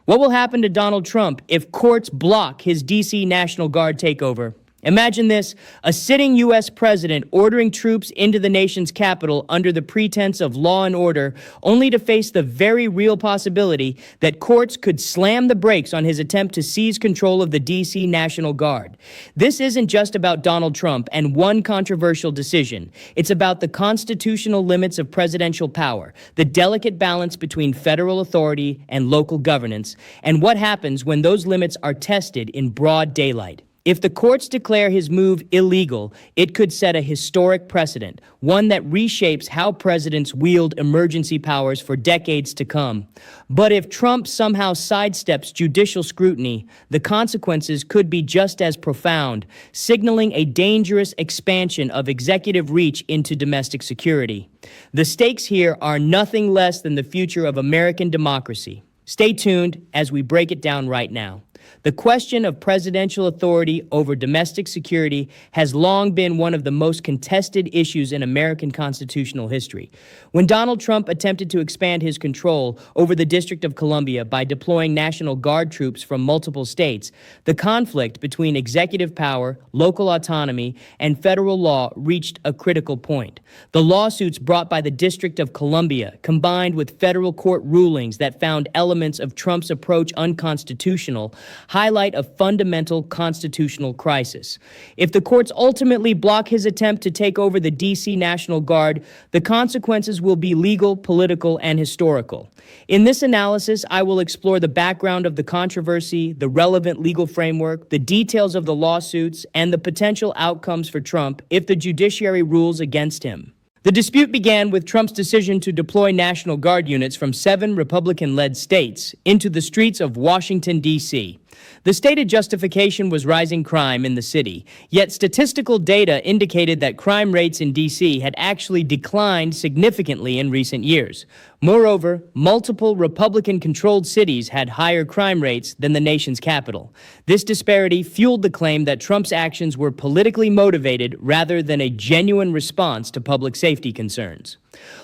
What will happen to Donald Trump if courts block his D.C. National Guard takeover? Imagine this, a sitting U.S. president ordering troops into the nation's capital under the pretense of law and order, only to face the very real possibility that courts could slam the brakes on his attempt to seize control of the D.C. National Guard. This isn't just about Donald Trump and one controversial decision. It's about the constitutional limits of presidential power, the delicate balance between federal authority and local governance, and what happens when those limits are tested in broad daylight. If the courts declare his move illegal, it could set a historic precedent, one that reshapes how presidents wield emergency powers for decades to come. But if Trump somehow sidesteps judicial scrutiny, the consequences could be just as profound, signaling a dangerous expansion of executive reach into domestic security. The stakes here are nothing less than the future of American democracy. Stay tuned as we break it down right now. The question of presidential authority over domestic security has long been one of the most contested issues in American constitutional history. When Donald Trump attempted to expand his control over the District of Columbia by deploying National Guard troops from multiple states, the conflict between executive power, local autonomy, and federal law reached a critical point. The lawsuits brought by the District of Columbia, combined with federal court rulings that found elements of Trump's approach unconstitutional, highlight a fundamental constitutional crisis. If the courts ultimately block his attempt to take over the D.C. National Guard, the consequences will be legal, political, and historical. In this analysis, I will explore the background of the controversy, the relevant legal framework, the details of the lawsuits, and the potential outcomes for Trump if the judiciary rules against him. The dispute began with Trump's decision to deploy National Guard units from 7 Republican-led states into the streets of Washington, D.C. The stated justification was rising crime in the city, yet statistical data indicated that crime rates in D.C. had actually declined significantly in recent years. Moreover, multiple Republican-controlled cities had higher crime rates than the nation's capital. This disparity fueled the claim that Trump's actions were politically motivated rather than a genuine response to public safety concerns.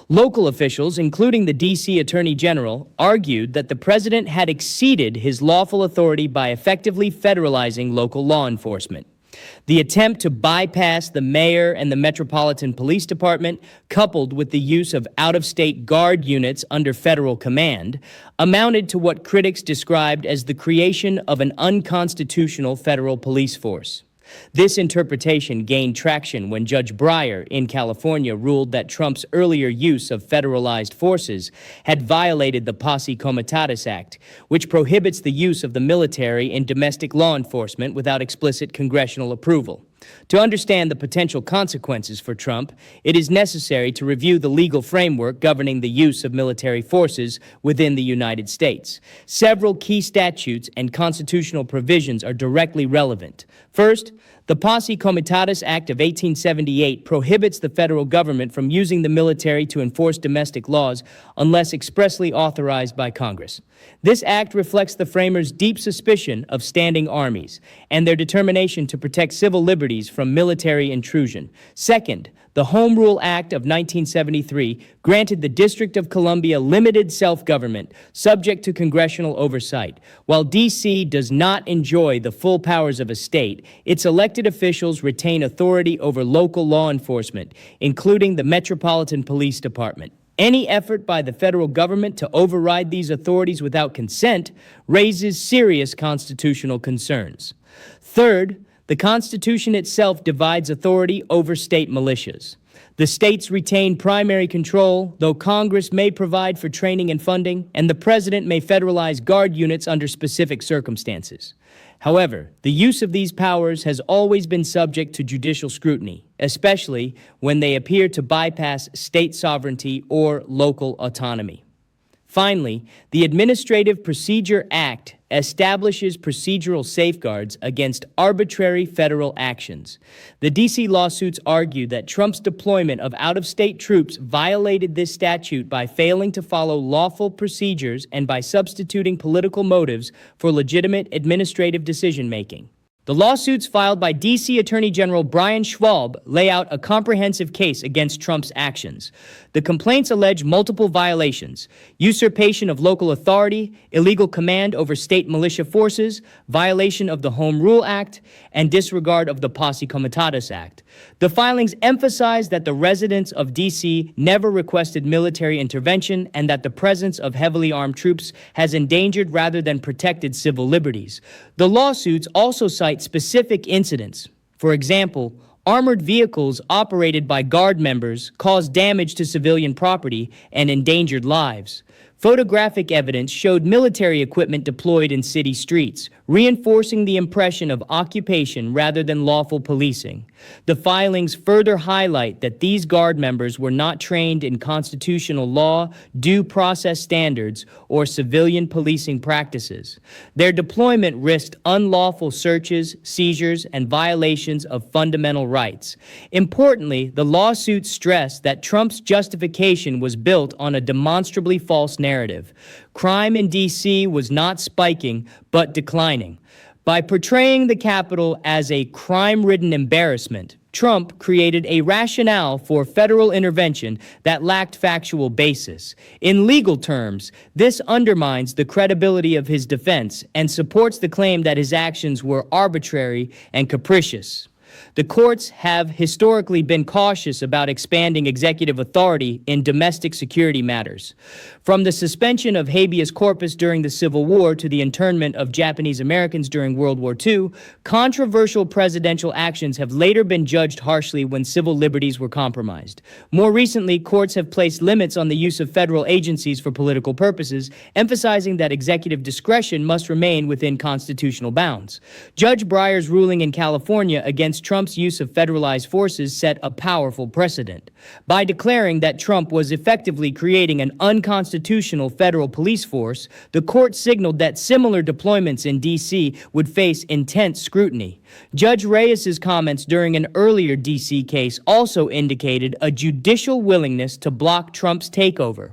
Local officials, including the D.C. Attorney General, argued that the president had exceeded his lawful authority by effectively federalizing local law enforcement. The attempt to bypass the mayor and the Metropolitan Police Department, coupled with the use of out-of-state guard units under federal command, amounted to what critics described as the creation of an unconstitutional federal police force. This interpretation gained traction when Judge Breyer in California ruled that Trump's earlier use of federalized forces had violated the Posse Comitatus Act, which prohibits the use of the military in domestic law enforcement without explicit congressional approval. To understand the potential consequences for Trump, it is necessary to review the legal framework governing the use of military forces within the United States. Several key statutes and constitutional provisions are directly relevant. First, the Posse Comitatus Act of 1878 prohibits the federal government from using the military to enforce domestic laws unless expressly authorized by Congress. This act reflects the framers' deep suspicion of standing armies and their determination to protect civil liberties from military intrusion. Second, the Home Rule Act of 1973 granted the District of Columbia limited self-government, subject to congressional oversight. While D.C. does not enjoy the full powers of a state, its elected officials retain authority over local law enforcement, including the Metropolitan Police Department. Any effort by the federal government to override these authorities without consent raises serious constitutional concerns. Third, the Constitution itself divides authority over state militias. The states retain primary control, though Congress may provide for training and funding, and the president may federalize guard units under specific circumstances. However, the use of these powers has always been subject to judicial scrutiny, especially when they appear to bypass state sovereignty or local autonomy. Finally, the Administrative Procedure Act establishes procedural safeguards against arbitrary federal actions. The D.C. lawsuits argue that Trump's deployment of out-of-state troops violated this statute by failing to follow lawful procedures and by substituting political motives for legitimate administrative decision-making. The lawsuits filed by D.C. Attorney General Brian Schwab lay out a comprehensive case against Trump's actions. The complaints allege multiple violations: usurpation of local authority, illegal command over state militia forces, violation of the Home Rule Act, and disregard of the Posse Comitatus Act. The filings emphasize that the residents of D.C. never requested military intervention and that the presence of heavily armed troops has endangered rather than protected civil liberties. The lawsuits also cite specific incidents. For example, armored vehicles operated by Guard members caused damage to civilian property and endangered lives. Photographic evidence showed military equipment deployed in city streets, reinforcing the impression of occupation rather than lawful policing. The filings further highlight that these Guard members were not trained in constitutional law, due process standards, or civilian policing practices. Their deployment risked unlawful searches, seizures, and violations of fundamental rights. Importantly, the lawsuits stress that Trump's justification was built on a demonstrably false narrative. Crime in D.C. was not spiking, but declining. By portraying the Capitol as a crime-ridden embarrassment, Trump created a rationale for federal intervention that lacked factual basis. In legal terms, this undermines the credibility of his defense and supports the claim that his actions were arbitrary and capricious. The courts have historically been cautious about expanding executive authority in domestic security matters. From the suspension of habeas corpus during the Civil War to the internment of Japanese Americans during World War II, controversial presidential actions have later been judged harshly when civil liberties were compromised. More recently, courts have placed limits on the use of federal agencies for political purposes, emphasizing that executive discretion must remain within constitutional bounds. Judge Breyer's ruling in California against Trump's use of federalized forces set a powerful precedent. By declaring that Trump was effectively creating an unconstitutional federal police force, the court signaled that similar deployments in D.C. would face intense scrutiny. Judge Reyes's comments during an earlier D.C. case also indicated a judicial willingness to block Trump's takeover.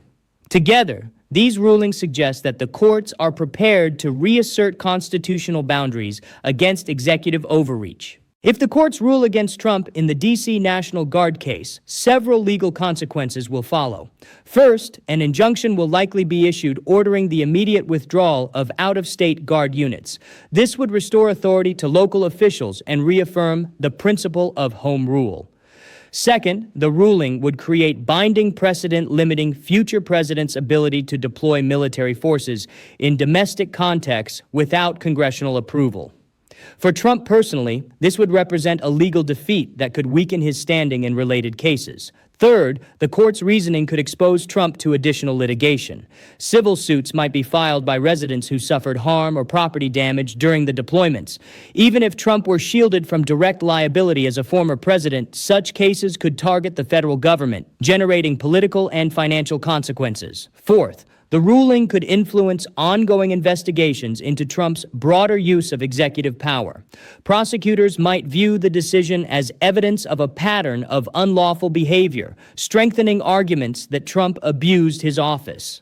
Together, these rulings suggest that the courts are prepared to reassert constitutional boundaries against executive overreach. If the courts rule against Trump in the D.C. National Guard case, several legal consequences will follow. First, an injunction will likely be issued ordering the immediate withdrawal of out-of-state Guard units. This would restore authority to local officials and reaffirm the principle of home rule. Second, the ruling would create binding precedent limiting future presidents' ability to deploy military forces in domestic contexts without congressional approval. For Trump personally, this would represent a legal defeat that could weaken his standing in related cases. Third, the court's reasoning could expose Trump to additional litigation. Civil suits might be filed by residents who suffered harm or property damage during the deployments. Even if Trump were shielded from direct liability as a former president, such cases could target the federal government, generating political and financial consequences. Fourth, the ruling could influence ongoing investigations into Trump's broader use of executive power. Prosecutors might view the decision as evidence of a pattern of unlawful behavior, strengthening arguments that Trump abused his office.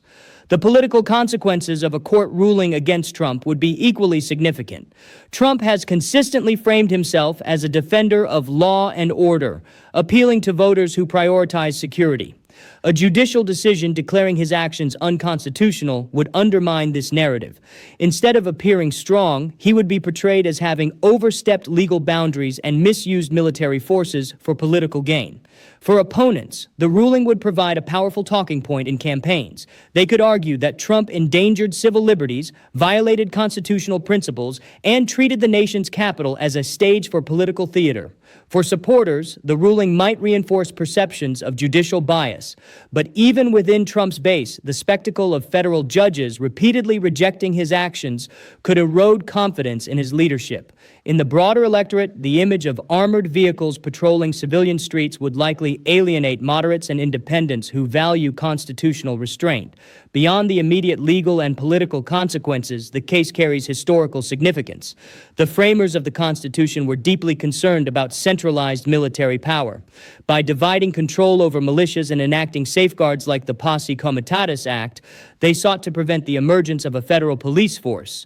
The political consequences of a court ruling against Trump would be equally significant. Trump has consistently framed himself as a defender of law and order, appealing to voters who prioritize security. A judicial decision declaring his actions unconstitutional would undermine this narrative. Instead of appearing strong, he would be portrayed as having overstepped legal boundaries and misused military forces for political gain. For opponents, the ruling would provide a powerful talking point in campaigns. They could argue that Trump endangered civil liberties, violated constitutional principles, and treated the nation's capital as a stage for political theater. For supporters, the ruling might reinforce perceptions of judicial bias. But even within Trump's base, the spectacle of federal judges repeatedly rejecting his actions could erode confidence in his leadership. In the broader electorate, the image of armored vehicles patrolling civilian streets would likely alienate moderates and independents who value constitutional restraint. Beyond the immediate legal and political consequences, the case carries historical significance. The framers of the Constitution were deeply concerned about centralized military power. By dividing control over militias and enacting safeguards like the Posse Comitatus Act, they sought to prevent the emergence of a federal police force.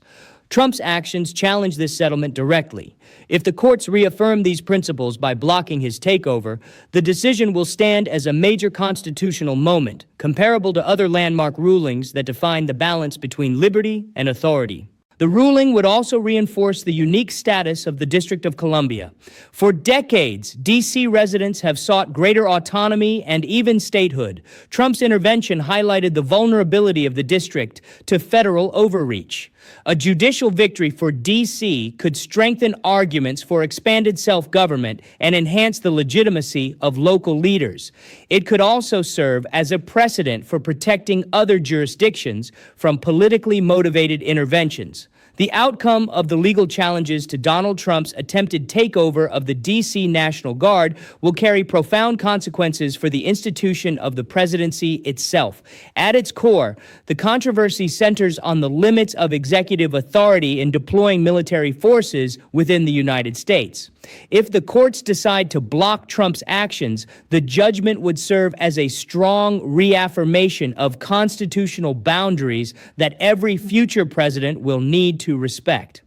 Trump's actions challenge this settlement directly. If the courts reaffirm these principles by blocking his takeover, the decision will stand as a major constitutional moment, comparable to other landmark rulings that define the balance between liberty and authority. The ruling would also reinforce the unique status of the District of Columbia. For decades, D.C. residents have sought greater autonomy and even statehood. Trump's intervention highlighted the vulnerability of the district to federal overreach. A judicial victory for D.C. could strengthen arguments for expanded self-government and enhance the legitimacy of local leaders. It could also serve as a precedent for protecting other jurisdictions from politically motivated interventions. The outcome of the legal challenges to Donald Trump's attempted takeover of the D.C. National Guard will carry profound consequences for the institution of the presidency itself. At its core, the controversy centers on the limits of executive authority in deploying military forces within the United States. If the courts decide to block Trump's actions, the judgment would serve as a strong reaffirmation of constitutional boundaries that every future president will need to respect.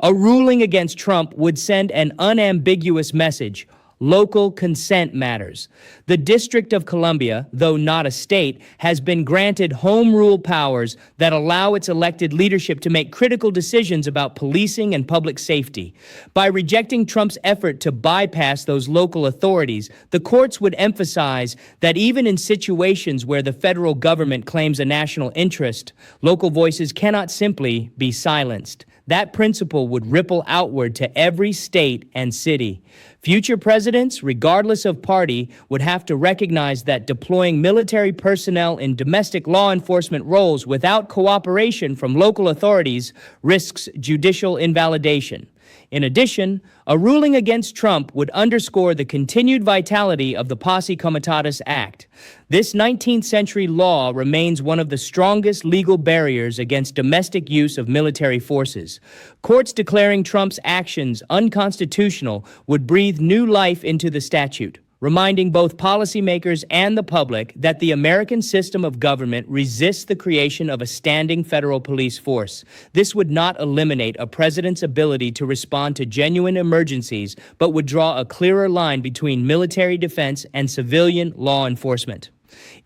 A ruling against Trump would send an unambiguous message. Local consent matters. The District of Columbia, though not a state, has been granted home rule powers that allow its elected leadership to make critical decisions about policing and public safety. By rejecting Trump's effort to bypass those local authorities, the courts would emphasize that even in situations where the federal government claims a national interest, local voices cannot simply be silenced. That principle would ripple outward to every state and city. Future presidents, regardless of party, would have to recognize that deploying military personnel in domestic law enforcement roles without cooperation from local authorities risks judicial invalidation. In addition, a ruling against Trump would underscore the continued vitality of the Posse Comitatus Act. This 19th century law remains one of the strongest legal barriers against domestic use of military forces. Courts declaring Trump's actions unconstitutional would breathe new life into the statute, reminding both policymakers and the public that the American system of government resists the creation of a standing federal police force. This would not eliminate a president's ability to respond to genuine emergencies, but would draw a clearer line between military defense and civilian law enforcement.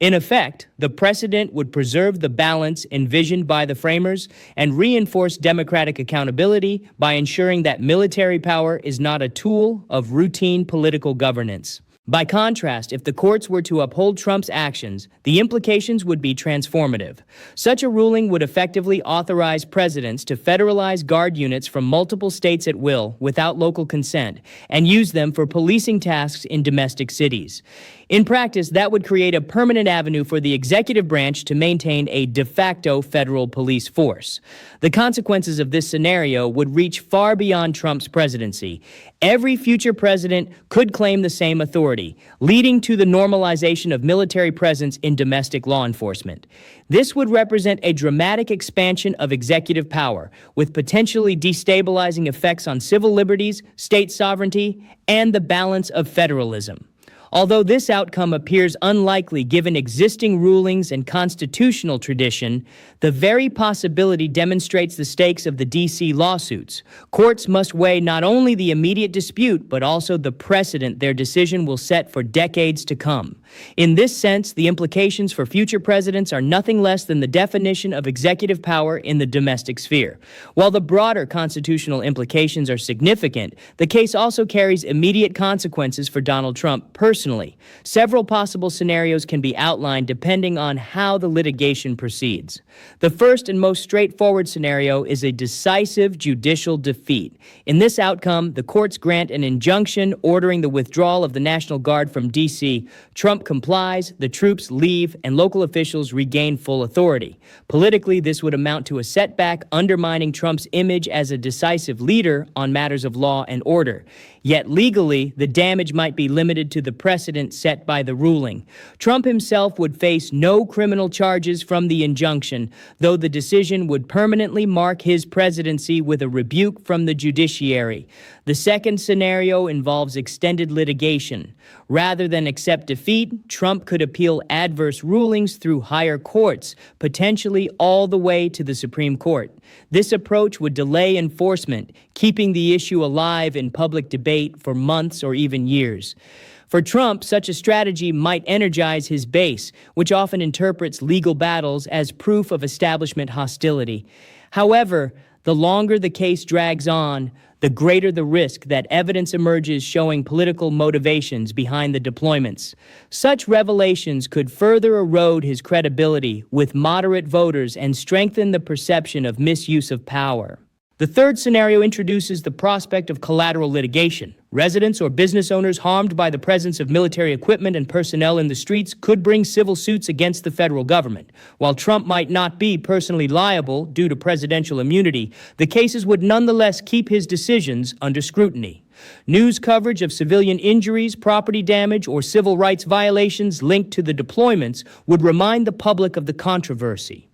In effect, the precedent would preserve the balance envisioned by the framers and reinforce democratic accountability by ensuring that military power is not a tool of routine political governance. By contrast, if the courts were to uphold Trump's actions, the implications would be transformative. Such a ruling would effectively authorize presidents to federalize guard units from multiple states at will without local consent and use them for policing tasks in domestic cities. In practice, that would create a permanent avenue for the executive branch to maintain a de facto federal police force. The consequences of this scenario would reach far beyond Trump's presidency. Every future president could claim the same authority, leading to the normalization of military presence in domestic law enforcement. This would represent a dramatic expansion of executive power, with potentially destabilizing effects on civil liberties, state sovereignty, and the balance of federalism. Although this outcome appears unlikely given existing rulings and constitutional tradition, the very possibility demonstrates the stakes of the D.C. lawsuits. Courts must weigh not only the immediate dispute, but also the precedent their decision will set for decades to come. In this sense, the implications for future presidents are nothing less than the definition of executive power in the domestic sphere. While the broader constitutional implications are significant, the case also carries immediate consequences for Donald Trump personally. Several possible scenarios can be outlined depending on how the litigation proceeds. The first and most straightforward scenario is a decisive judicial defeat. In this outcome, the courts grant an injunction ordering the withdrawal of the National Guard from D.C. Trump complies, the troops leave, and local officials regain full authority. Politically, this would amount to a setback undermining Trump's image as a decisive leader on matters of law and order. Yet legally, the damage might be limited to the precedent set by the ruling. Trump himself would face no criminal charges from the injunction, though the decision would permanently mark his presidency with a rebuke from the judiciary. The second scenario involves extended litigation. Rather than accept defeat, Trump could appeal adverse rulings through higher courts, potentially all the way to the Supreme Court. This approach would delay enforcement, keeping the issue alive in public debate for months or even years. For Trump, such a strategy might energize his base, which often interprets legal battles as proof of establishment hostility. However, the longer the case drags on, the greater the risk that evidence emerges showing political motivations behind the deployments. Such revelations could further erode his credibility with moderate voters and strengthen the perception of misuse of power. The third scenario introduces the prospect of collateral litigation. Residents or business owners harmed by the presence of military equipment and personnel in the streets could bring civil suits against the federal government. While Trump might not be personally liable due to presidential immunity, the cases would nonetheless keep his decisions under scrutiny. News coverage of civilian injuries, property damage, or civil rights violations linked to the deployments would remind the public of the controversy.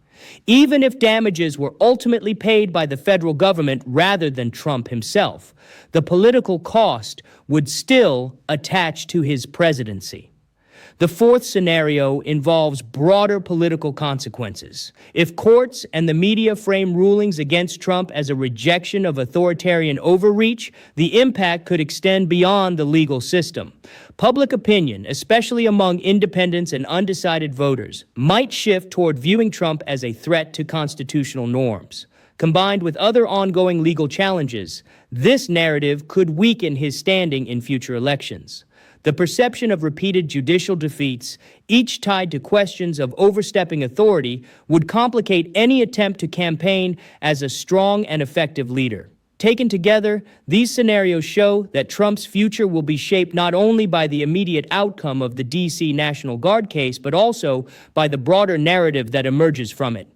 Even if damages were ultimately paid by the federal government rather than Trump himself, the political cost would still attach to his presidency. The fourth scenario involves broader political consequences. If courts and the media frame rulings against Trump as a rejection of authoritarian overreach, the impact could extend beyond the legal system. Public opinion, especially among independents and undecided voters, might shift toward viewing Trump as a threat to constitutional norms. Combined with other ongoing legal challenges, this narrative could weaken his standing in future elections. The perception of repeated judicial defeats, each tied to questions of overstepping authority, would complicate any attempt to campaign as a strong and effective leader. Taken together, these scenarios show that Trump's future will be shaped not only by the immediate outcome of the D.C. National Guard case, but also by the broader narrative that emerges from it.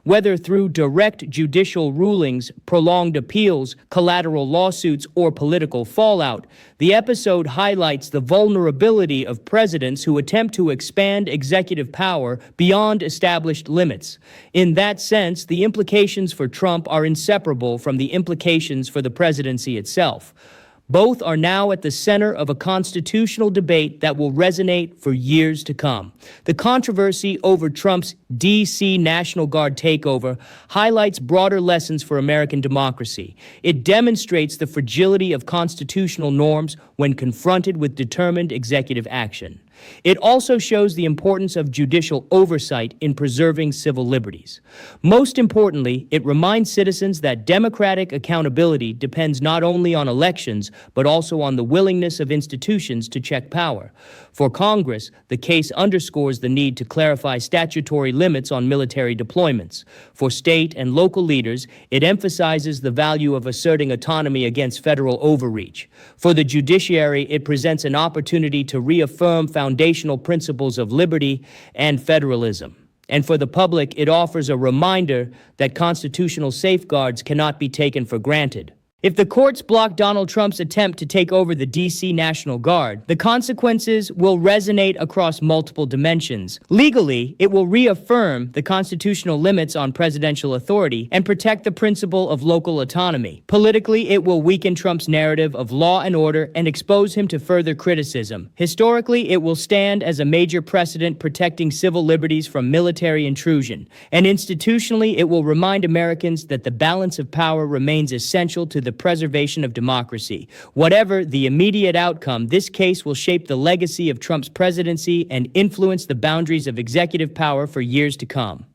Whether through direct judicial rulings, prolonged appeals, collateral lawsuits, or political fallout, the episode highlights the vulnerability of presidents who attempt to expand executive power beyond established limits. In that sense, the implications for Trump are inseparable from the implications for the presidency itself. Both are now at the center of a constitutional debate that will resonate for years to come. The controversy over Trump's D.C. National Guard takeover highlights broader lessons for American democracy. It demonstrates the fragility of constitutional norms when confronted with determined executive action. It also shows the importance of judicial oversight in preserving civil liberties. Most importantly, it reminds citizens that democratic accountability depends not only on elections, but also on the willingness of institutions to check power. For Congress, the case underscores the need to clarify statutory limits on military deployments. For state and local leaders, it emphasizes the value of asserting autonomy against federal overreach. For the judiciary, it presents an opportunity to reaffirm foundational principles of liberty and federalism. And for the public, it offers a reminder that constitutional safeguards cannot be taken for granted. If the courts block Donald Trump's attempt to take over the D.C. National Guard, the consequences will resonate across multiple dimensions. Legally, it will reaffirm the constitutional limits on presidential authority and protect the principle of local autonomy. Politically, it will weaken Trump's narrative of law and order and expose him to further criticism. Historically, it will stand as a major precedent protecting civil liberties from military intrusion. And institutionally, it will remind Americans that the balance of power remains essential to the preservation of democracy. Whatever the immediate outcome, this case will shape the legacy of Trump's presidency and influence the boundaries of executive power for years to come.